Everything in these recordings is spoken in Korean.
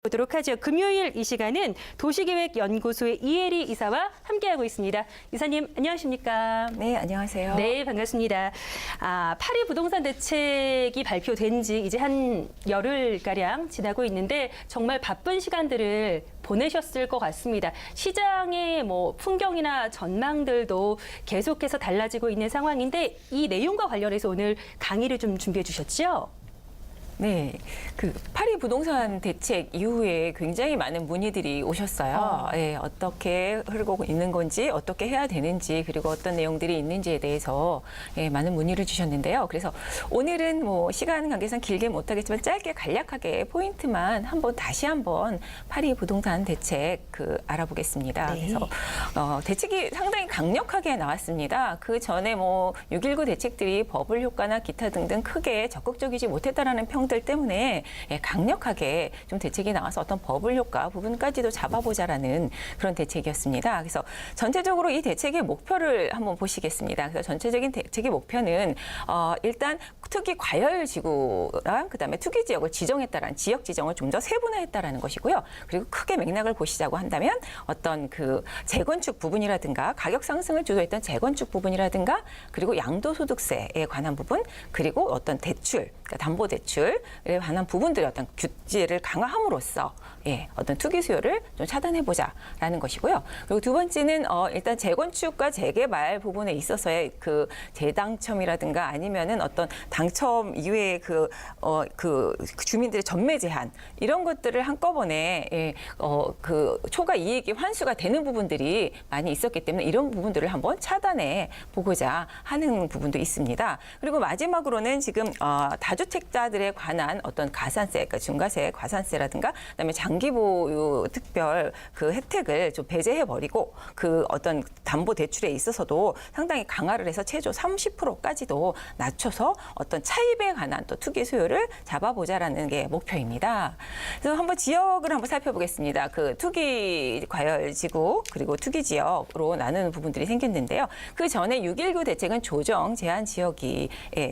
보도록 하죠. 금요일 이 시간은 도시계획연구소의 이혜리 이사와 함께하고 있습니다. 이사님 안녕하십니까? 네, 안녕하세요. 네, 반갑습니다. 파리 부동산 대책이 발표된 지 이제 한 열흘가량 지나고 있는데 정말 바쁜 시간들을 보내셨을 것 같습니다. 시장의 풍경이나 전망들도 계속해서 달라지고 있는 상황인데 이 내용과 관련해서 오늘 강의를 좀 준비해 주셨죠? 네, 파리 부동산 대책 이후에 굉장히 많은 문의들이 오셨어요. 네, 어떻게 흐르고 있는 건지, 어떻게 해야 되는지, 그리고 어떤 내용들이 있는지에 대해서 많은 문의를 주셨는데요. 그래서 오늘은 시간 관계상 길게 못하겠지만 짧게 간략하게 포인트만 다시 한번 파리 부동산 대책 알아보겠습니다. 네. 그래서 대책이 상당히 강력하게 나왔습니다. 그 전에 6.19 대책들이 버블 효과나 기타 등등 크게 적극적이지 못했다라는 평들 때문에 강력하게 좀 대책이 나와서 어떤 버블 효과 부분까지도 잡아보자라는 그런 대책이었습니다. 그래서 전체적으로 이 대책의 목표를 한번 보시겠습니다. 그래서 전체적인 대책의 목표는 일단 투기 과열 지구랑 그다음에 투기 지역을 지정했다라는 지역 지정을 좀 더 세분화했다라는 것이고요. 그리고 크게 맥락을 보시자고 한다면 어떤 재건축 부분이라든가 가격 상승을 주도했던 재건축 부분이라든가 그리고 양도소득세에 관한 부분 그리고 어떤 대출, 그러니까 담보대출에 관한 부분들의 어떤 규제를 강화함으로써 어떤 투기 수요를 좀 차단해보자라는 것이고요. 그리고 두 번째는 일단 재건축과 재개발 부분에 있어서의 재당첨이라든가 아니면은 어떤 당첨 이외의 주민들의 전매 제한 이런 것들을 한꺼번에 초과 이익이 환수가 되는 부분들이 많이 있었기 때문에 이런 부분들을 한번 차단해 보고자 하는 부분도 있습니다. 그리고 마지막으로는 지금 다주택자들에 관한 어떤 가산세, 그러니까 중과세, 과산세라든가 그다음에 장기 보유 특별 혜택을 좀 배제해 버리고 어떤 담보 대출에 있어서도 상당히 강화를 해서 최저 30%까지도 낮춰서 어떤 차입에 관한 또 투기 수요를 잡아보자라는 게 목표입니다. 그래서 한번 지역을 한번 살펴보겠습니다. 투기 과열 지구 그리고 투기 지역으로 나누는 부분들이 생겼는데요. 그 전에 6.19 대책은 조정 제한 지역이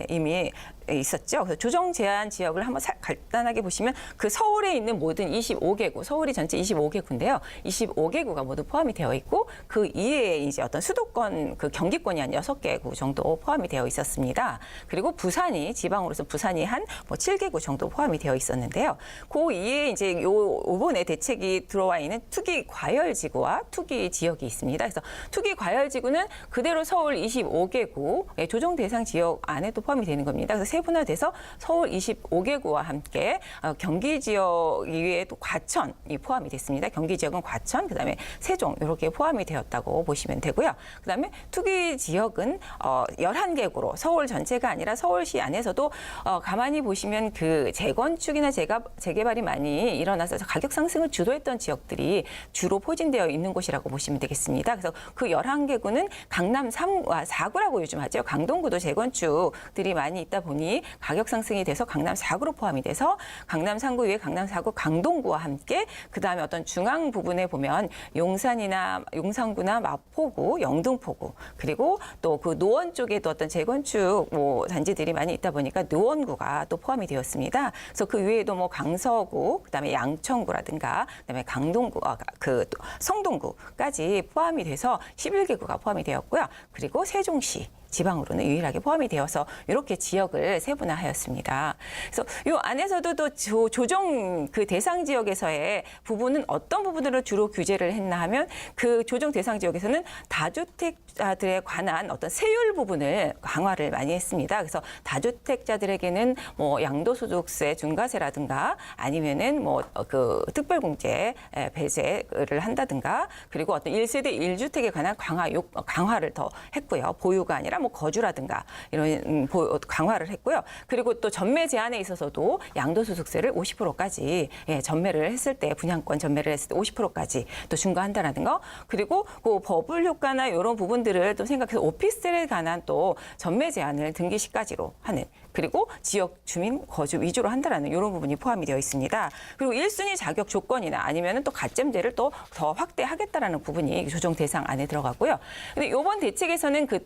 이미 있었죠. 그래서 조정 제한 지역을 한번 간단하게 보시면 서울에 있는 모든 25개구, 서울이 전체 25개구인데요. 25개구가 모두 포함이 되어 있고 그 이외에 이제 어떤 수도권, 경기권이 한 6개구 정도 포함이 되어 있었습니다. 그리고 부산이 지방으로서 부산이 한 7개구 정도 포함이 되어 있었는데요. 그 이외에 이제 이번에 대책이 들어와 있는 투기 과열 지구와 투기 지역이 있습니다. 그래서 투기 과열 지구는 그대로 서울 25개구 조정 대상 지역 안에도 포함이 되는 겁니다. 그래서 세분화돼서 서울 25개구와 함께 경기 지역 이외에 또 과천이 포함이 됐습니다. 경기 지역은 과천, 그다음에 세종 이렇게 포함이 되었다고 보시면 되고요. 그다음에 투기 지역은 11개구로 서울 전체가 아니라 서울시 안에서도 가만히 보시면 재건축이나 재개발이 많이 일어나서 가격 상승을 주도했던 지역들이 주로 포진되어 있는 곳이라고 보시면 되겠습니다. 그래서 11개구는 강남 4구라고 요즘 하죠. 강동구도 재건축들이 많이 있다 보니 가격 상승이 돼서 강남 4구로 포함이 돼서 강남 3구 위에 강남 4구 강동구와 함께 그다음에 어떤 중앙 부분에 보면 용산구나 마포구, 영등포구 그리고 또 노원 쪽에도 어떤 재건축 단지들이 많이 있다 보니까 노원구가 또 포함이 되었습니다. 그래서 그 위에도 강서구, 그다음에 양천구라든가 그다음에 강동구, 성동구까지 포함이 돼서 11개구가 포함이 되었고요. 그리고 세종시 지방으로는 유일하게 포함이 되어서 이렇게 지역을 세분화하였습니다. 그래서 이 안에서도 또 조정 대상 지역에서의 부분은 어떤 부분으로 주로 규제를 했나 하면 조정 대상 지역에서는 다주택자들에 관한 어떤 세율 부분을 강화를 많이 했습니다. 그래서 다주택자들에게는 양도소득세 중과세라든가 아니면은 특별공제 배제를 한다든가 그리고 어떤 1세대 1주택에 관한 강화를 더 했고요. 보유가 아니라 거주라든가 이런 강화를 했고요. 그리고 또 전매 제한에 있어서도 양도소득세를 50%까지 전매를 했을 때 분양권 전매를 했을 때 50%까지 또 중과한다라는 거. 그리고 버블 효과나 이런 부분들을 또 생각해서 오피스텔에 관한 또 전매 제한을 등기 시까지로 하는 그리고 지역 주민 거주 위주로 한다라는 이런 부분이 포함이 되어 있습니다. 그리고 1순위 자격 조건이나 아니면은 또 가점제를 또 더 확대하겠다라는 부분이 조정 대상 안에 들어가고요. 근데 이번 대책에서는 그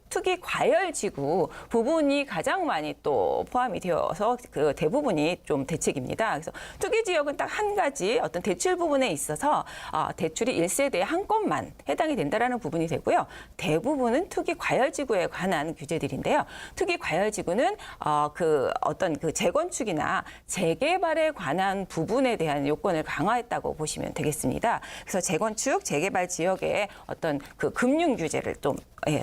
투기 과열 지구 부분이 가장 많이 또 포함이 되어서 그 대부분이 좀 대책입니다. 그래서 투기 지역은 딱 한 가지 어떤 대출 부분에 있어서 대출이 1세대에 한 건만 해당이 된다라는 부분이 되고요. 대부분은 투기 과열 지구에 관한 규제들인데요. 투기 과열 지구는 그 어떤 그 재건축이나 재개발에 관한 부분에 대한 요건을 강화했다고 보시면 되겠습니다. 그래서 재건축, 재개발 지역의 어떤 그 금융 규제를 좀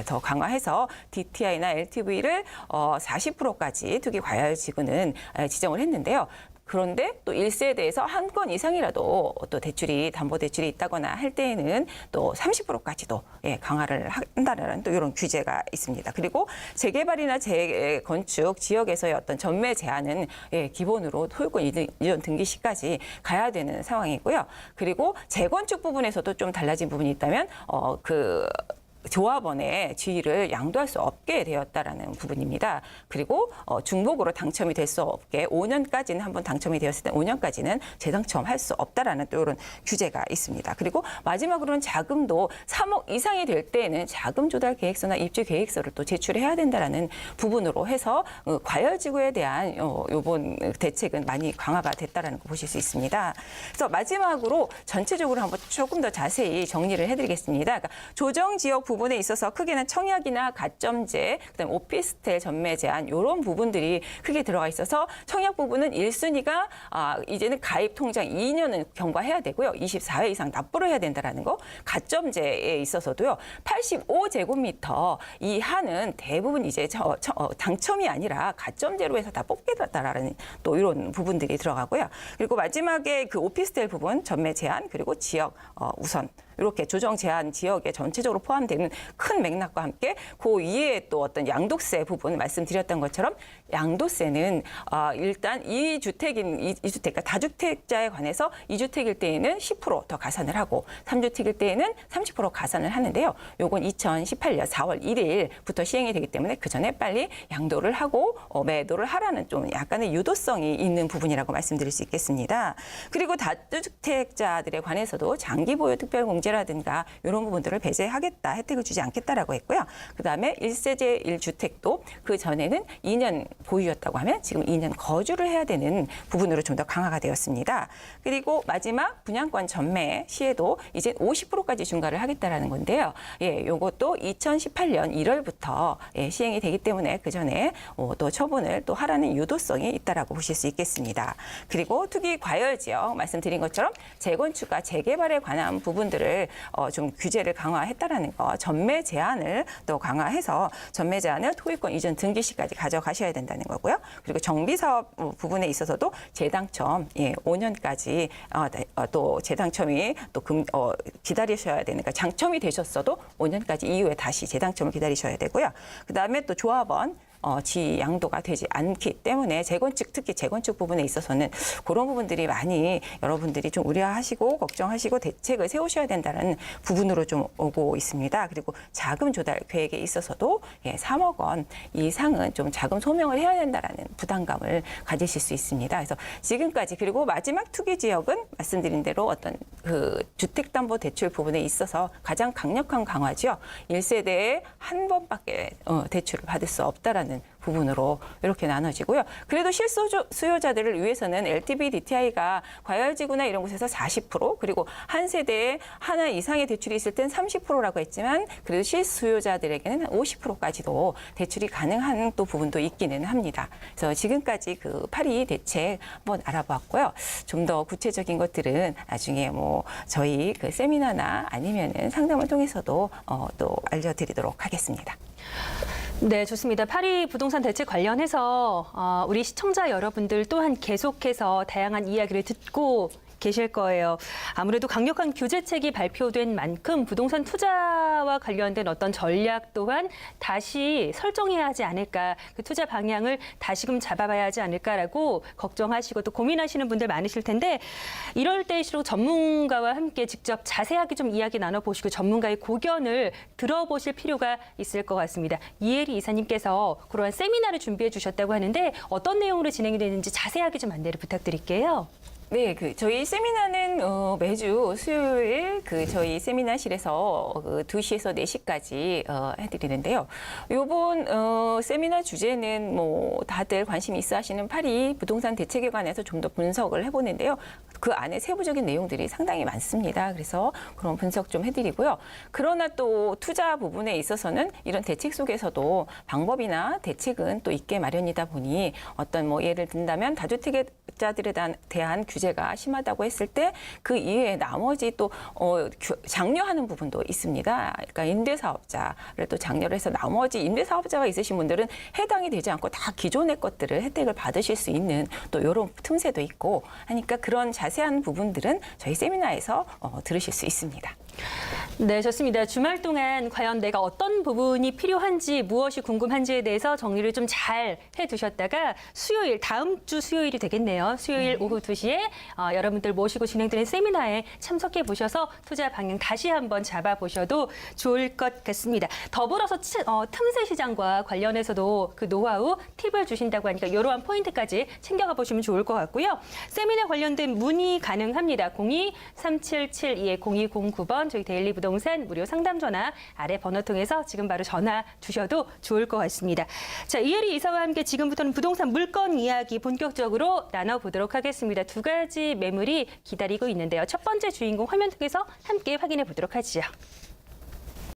더 강화해서 DTI나 LTV를 40%까지 투기 과열 지구는 지정을 했는데요. 그런데 또 1세대에서 한 건 이상이라도 또 대출이 담보대출이 있다거나 할 때에는 또 30%까지도 강화를 한다는 또 이런 규제가 있습니다. 그리고 재개발이나 재건축 지역에서의 어떤 전매 제한은 기본으로 토요권 이전 등기 시까지 가야 되는 상황이고요. 그리고 재건축 부분에서도 좀 달라진 부분이 있다면 조합원의 지위를 양도할 수 없게 되었다라는 부분입니다. 그리고 중복으로 당첨이 될 수 없게 5년까지는 한번 당첨이 되었을 때 5년까지는 재당첨할 수 없다라는 또 이런 규제가 있습니다. 그리고 마지막으로는 자금도 3억 이상이 될 때에는 자금 조달 계획서나 입주 계획서를 또 제출해야 된다라는 부분으로 해서 과열지구에 대한 이번 대책은 많이 강화가 됐다라는 거 보실 수 있습니다. 그래서 마지막으로 전체적으로 한번 조금 더 자세히 정리를 해드리겠습니다. 그러니까 조정 지역 부분에 있어서 크게는 청약이나 가점제, 그다음에 오피스텔 전매 제한 이런 부분들이 크게 들어가 있어서 청약 부분은 1순위가 이제는 가입 통장 2년은 경과해야 되고요. 24회 이상 납부를 해야 된다라는 거. 가점제에 있어서도요. 85제곱미터 이하는 대부분 이제 당첨이 아니라 가점제로 해서 다 뽑겠다라는 또 이런 부분들이 들어가고요. 그리고 마지막에 그 오피스텔 부분 전매 제한 그리고 지역 우선 이렇게 조정 제한 지역에 전체적으로 포함되는 큰 맥락과 함께 그 위에 또 어떤 양도세 부분 말씀드렸던 것처럼 양도세는 일단 2주택인 2주택 그러니까 다주택자에 관해서 2주택일 때에는 10% 더 가산을 하고 3주택일 때에는 30% 가산을 하는데요. 요건 2018년 4월 1일부터 시행이 되기 때문에 그 전에 빨리 양도를 하고 매도를 하라는 좀 약간의 유도성이 있는 부분이라고 말씀드릴 수 있겠습니다. 그리고 다주택자들에 관해서도 장기 보유 특별공제라든가 이런 부분들을 배제하겠다, 혜택을 주지 않겠다라고 했고요. 그다음에 1세제 1주택도 그 전에는 2년 보유였다고 하면 지금 2년 거주를 해야 되는 부분으로 좀 더 강화가 되었습니다. 그리고 마지막 분양권 전매 시에도 이제 50%까지 중과를 하겠다라는 건데요. 요것도 2018년 1월부터 시행이 되기 때문에 그 전에 또 처분을 또 하라는 유도성이 있다라고 보실 수 있겠습니다. 그리고 투기 과열 지역 말씀드린 것처럼 재건축과 재개발에 관한 부분들을 좀 규제를 강화했다라는 거, 전매 제한을 또 강화해서 전매 제한을 토기권 이전 등기 시까지 가져가셔야 된다는 거고요. 그리고 정비 사업 부분에 있어서도 재당첨 5년까지 또 재당첨이 또 기다리셔야 되는 그러니까 당첨이 되셨어도 5년까지 이후에 다시 재당첨을 기다리셔야 되고요. 그다음에 또 조합원 지양도가 되지 않기 때문에 재건축 특히 재건축 부분에 있어서는 그런 부분들이 많이 여러분들이 좀 우려하시고 걱정하시고 대책을 세우셔야 된다는 부분으로 좀 오고 있습니다. 그리고 자금 조달 계획에 있어서도 3억 원 이상은 좀 자금 소명을 해야 된다라는 부담감을 가지실 수 있습니다. 그래서 지금까지 그리고 마지막 투기 지역은 말씀드린 대로 어떤 그 주택담보대출 부분에 있어서 가장 강력한 강화죠. 1세대에 한 번밖에 대출을 받을 수 없다라는 부분으로 이렇게 나눠지고요. 그래도 실수요자들을 위해서는 LTV, DTI가 과열지구나 이런 곳에서 40% 그리고 한 세대에 하나 이상의 대출이 있을 땐 30%라고 했지만 그래도 실수요자들에게는 50%까지도 대출이 가능한 또 부분도 있기는 합니다. 그래서 지금까지 그 8.2 대책 한번 알아봤고요. 좀 더 구체적인 것들은 나중에 뭐 저희 그 세미나나 아니면은 상담을 통해서도 또 알려드리도록 하겠습니다. 네, 좋습니다. 8.2 부동산 대책 관련해서 우리 시청자 여러분들 또한 계속해서 다양한 이야기를 듣고 계실 거예요. 아무래도 강력한 규제책이 발표된 만큼 부동산 투자와 관련된 어떤 전략 또한 다시 설정해야 하지 않을까, 그 투자 방향을 다시금 잡아봐야 하지 않을까라고 걱정하시고 또 고민하시는 분들 많으실 텐데, 이럴 때일수록 전문가와 함께 직접 자세하게 좀 이야기 나눠보시고 전문가의 고견을 들어보실 필요가 있을 것 같습니다. 이혜리 이사님께서 그러한 세미나를 준비해 주셨다고 하는데 어떤 내용으로 진행이 되는지 자세하게 좀 안내를 부탁드릴게요. 네, 저희 세미나는 매주 수요일 저희 세미나실에서 2시에서 4시까지 해드리는데요. 요번 세미나 주제는 뭐 다들 관심 있어 하시는 파리 부동산 대책에 관해서 좀 더 분석을 해보는데요. 그 안에 세부적인 내용들이 상당히 많습니다. 그래서 그런 분석 좀 해드리고요. 그러나 또 투자 부분에 있어서는 이런 대책 속에서도 방법이나 대책은 또 있게 마련이다 보니 어떤 뭐 예를 든다면 다주택자들에 대한 규제가 심하다고 했을 때 그 이외에 나머지 또 장려하는 부분도 있습니다. 그러니까 임대사업자를 또 장려를 해서 나머지 임대사업자가 있으신 분들은 해당이 되지 않고 다 기존의 것들을 혜택을 받으실 수 있는 또 이런 틈새도 있고 하니까 그런 자세한 부분들은 저희 세미나에서 들으실 수 있습니다. 네, 좋습니다. 주말 동안 과연 내가 어떤 부분이 필요한지, 무엇이 궁금한지에 대해서 정리를 좀 잘 해두셨다가 수요일, 다음 주 수요일이 되겠네요. 수요일 오후 2시에 여러분들 모시고 진행되는 세미나에 참석해 보셔서 투자 방향 다시 한번 잡아보셔도 좋을 것 같습니다. 더불어서 틈새 시장과 관련해서도 그 노하우, 팁을 주신다고 하니까 이러한 포인트까지 챙겨가 보시면 좋을 것 같고요. 세미나 관련된 문의 가능합니다. 02-3772-0209번 저희 데일리 부동산 무료 상담 전화 아래 번호 통해서 지금 바로 전화 주셔도 좋을 것 같습니다. 자, 이혜리 이사와 함께 지금부터는 부동산 물건 이야기 본격적으로 나눠보도록 하겠습니다. 두 가지 매물이 기다리고 있는데요. 첫 번째 주인공 화면 통해서 함께 확인해 보도록 하지요.